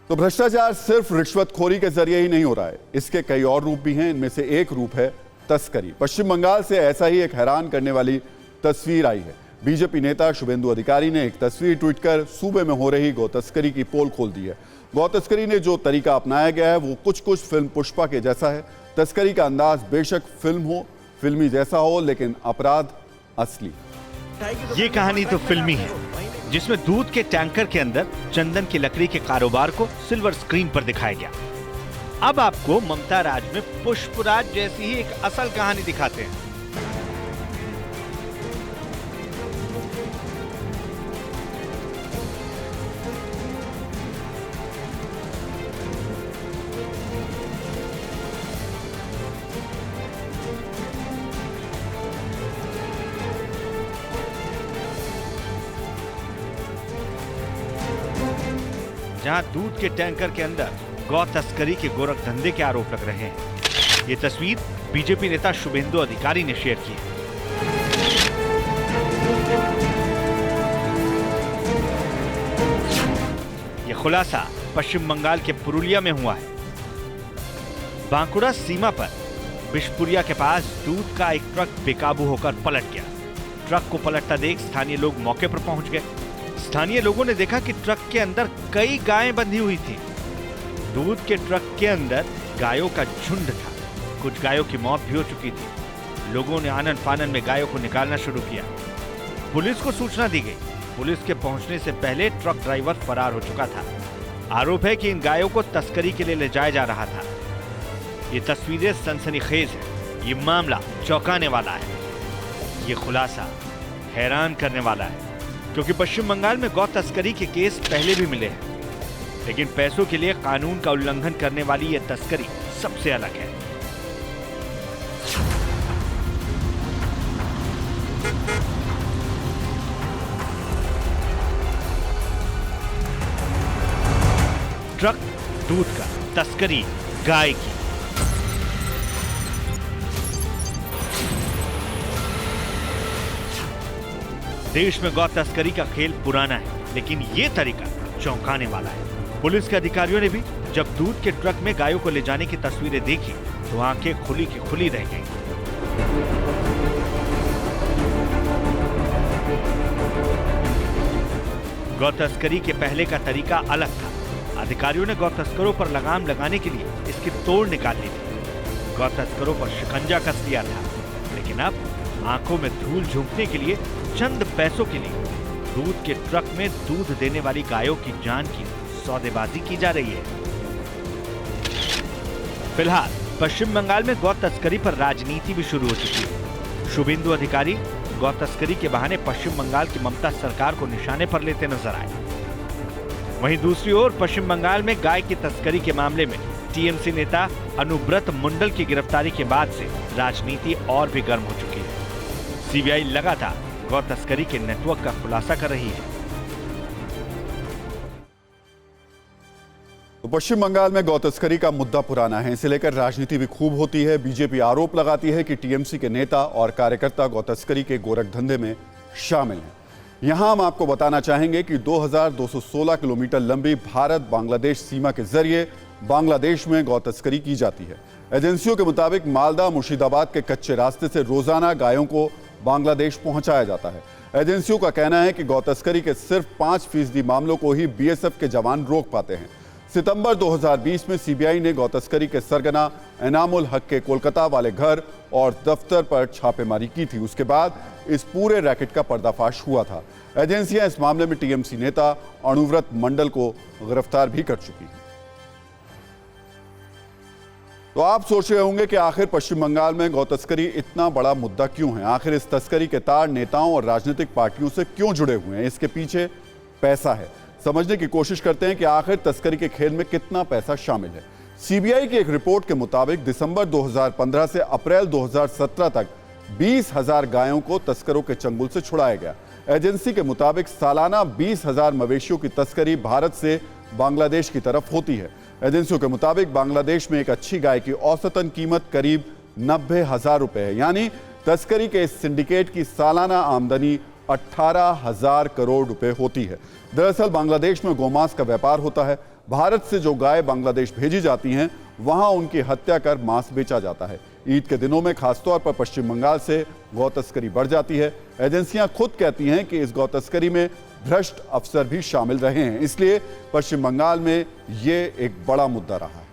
तो भ्रष्टाचार सिर्फ रिश्वतखोरी के जरिए ही नहीं हो रहा है, इसके कई और रूप भी हैं। इनमें से एक रूप है तस्करी। पश्चिम बंगाल से ऐसा ही एक हैरान करने वाली तस्वीर आई है। बीजेपी नेता शुभेंदु अधिकारी ने एक तस्वीर ट्वीट कर सूबे में हो रही गौ तस्करी की पोल खोल दी है। गौ तस्करी ने जो तरीका अपनाया गया है वो कुछ फिल्म पुष्पा के जैसा है। तस्करी का अंदाज बेशक फिल्मी जैसा हो, लेकिन अपराध असली। ये कहानी तो फिल्मी है, जिसमें दूध के टैंकर के अंदर चंदन की लकड़ी के कारोबार को सिल्वर स्क्रीन पर दिखाया गया। अब आपको ममता राज में पुष्पराज जैसी ही एक असल कहानी दिखाते हैं। जहां दूध के टैंकर के अंदर गौ तस्करी के गोरख धंधे के आरोप लग रहे हैं। ये तस्वीर बीजेपी नेता शुभेंदु अधिकारी ने शेयर की है। यह खुलासा पश्चिम बंगाल के पुरुलिया में हुआ है। बांकुड़ा सीमा पर बिशपुरिया के पास दूध का एक ट्रक बेकाबू होकर पलट गया। ट्रक को पलटता देख स्थानीय लोग मौके पर पहुंच गए। स्थानीय लोगों ने देखा कि ट्रक के अंदर कई गायें बंधी हुई थी। दूध के ट्रक के अंदर गायों का झुंड था। कुछ गायों की मौत भी हो चुकी थी। लोगों ने आनन फानन में गायों को निकालना शुरू किया। पुलिस को सूचना दी गई। पुलिस के पहुंचने से पहले ट्रक ड्राइवर फरार हो चुका था। आरोप है कि इन गायों को तस्करी के लिए ले जाया जा रहा था। ये तस्वीरें सनसनीखेज है। ये मामला चौंकाने वाला है। ये खुलासा हैरान करने वाला है, क्योंकि पश्चिम बंगाल में गौ तस्करी के केस पहले भी मिले हैं, लेकिन पैसों के लिए कानून का उल्लंघन करने वाली यह तस्करी सबसे अलग है। ट्रक दूध का, तस्करी गाय की। देश में गौ तस्करी का खेल पुराना है, लेकिन ये तरीका चौंकाने वाला है। पुलिस के अधिकारियों ने भी जब दूध के ट्रक में गायों को ले जाने की तस्वीरें देखी तो आंखें खुली की खुली रह गईं। गौ तस्करी के पहले का तरीका अलग था। अधिकारियों ने गौ तस्करों पर लगाम लगाने के लिए इसकी तोड़ निकाल ली थी। गौ तस्करों पर शिकंजा कस लिया था, लेकिन अब आंखों में धूल झोंकने के लिए चंद पैसों के लिए दूध के ट्रक में दूध देने वाली गायों की जान की सौदेबाजी की जा रही है। फिलहाल पश्चिम बंगाल में गौ तस्करी पर राजनीति भी शुरू हो चुकी है। शुभेंदु अधिकारी गौ तस्करी के बहाने पश्चिम बंगाल की ममता सरकार को निशाने पर लेते नजर आए। वहीं दूसरी ओर पश्चिम बंगाल में गाय की तस्करी के मामले में टीएमसी नेता अनुब्रत मंडल की गिरफ्तारी के बाद से राजनीति और भी गर्म हो चुकी है। सीबीआई लगातार गौ तस्करी के नेटवर्क का खुलासा कर रही है। तो पश्चिम बंगाल में गौ तस्करी का मुद्दा पुराना है, इसे लेकर राजनीति भी खूब होती है। बीजेपी आरोप लगाती है कि टीएमसी के नेता और कार्यकर्ता गौ तस्करी के गोरख धंधे में शामिल हैं। यहां हम आपको बताना चाहेंगे कि 2216 किलोमीटर लंबी भारत बांग्लादेश सीमा के जरिए बांग्लादेश में गौ तस्करी की जाती है। एजेंसियों के मुताबिक मालदा मुर्शिदाबाद के कच्चे रास्ते से रोजाना गायों को बांग्लादेश पहुंचाया जाता है। एजेंसियों का कहना है कि गौ तस्करी के सिर्फ 5% मामलों को ही बीएसएफ के जवान रोक पाते हैं। सितंबर 2020 में सीबीआई ने गौ तस्करी के सरगना एनामुल हक के कोलकाता वाले घर और दफ्तर पर छापेमारी की थी। उसके बाद इस पूरे रैकेट का पर्दाफाश हुआ था। एजेंसियां इस मामले में टीएमसी नेता अनुव्रत मंडल को गिरफ्तार भी कर चुकी हैं। तो आप सोच रहे होंगे कि आखिर पश्चिम बंगाल में गौ तस्करी इतना बड़ा मुद्दा क्यों है? आखिर इस तस्करी के तार नेताओं और राजनीतिक पार्टियों से क्यों जुड़े हुए हैं? इसके पीछे पैसा है। समझने की कोशिश करते हैं कि आखिर तस्करी के खेल में कितना पैसा शामिल है। सीबीआई की एक रिपोर्ट के मुताबिक दिसंबर 2015 से अप्रैल 2017 तक 20,000 गायों को तस्करों के चंगुल से छुड़ाया गया। एजेंसी के मुताबिक सालाना 20,000 मवेशियों की तस्करी भारत से बांग्लादेश की तरफ होती है। एजेंसियों के मुताबिक बांग्लादेश में एक अच्छी गाय की औसतन कीमत करीब 90,000 रुपए है, यानी तस्करी के इस सिंडिकेट की सालाना आमदनी 18,000 करोड़ रुपए होती है। दरअसल बांग्लादेश में गोमांस का व्यापार होता है। भारत से जो गाय बांग्लादेश भेजी जाती हैं वहां उनकी हत्या कर मांस बेचा जाता है। ईद के दिनों में खासतौर पर पश्चिम बंगाल से गौ तस्करी बढ़ जाती है। एजेंसियां खुद कहती हैं कि इस गौ तस्करी में भ्रष्ट अफसर भी शामिल रहे हैं, इसलिए पश्चिम बंगाल में ये एक बड़ा मुद्दा रहा है।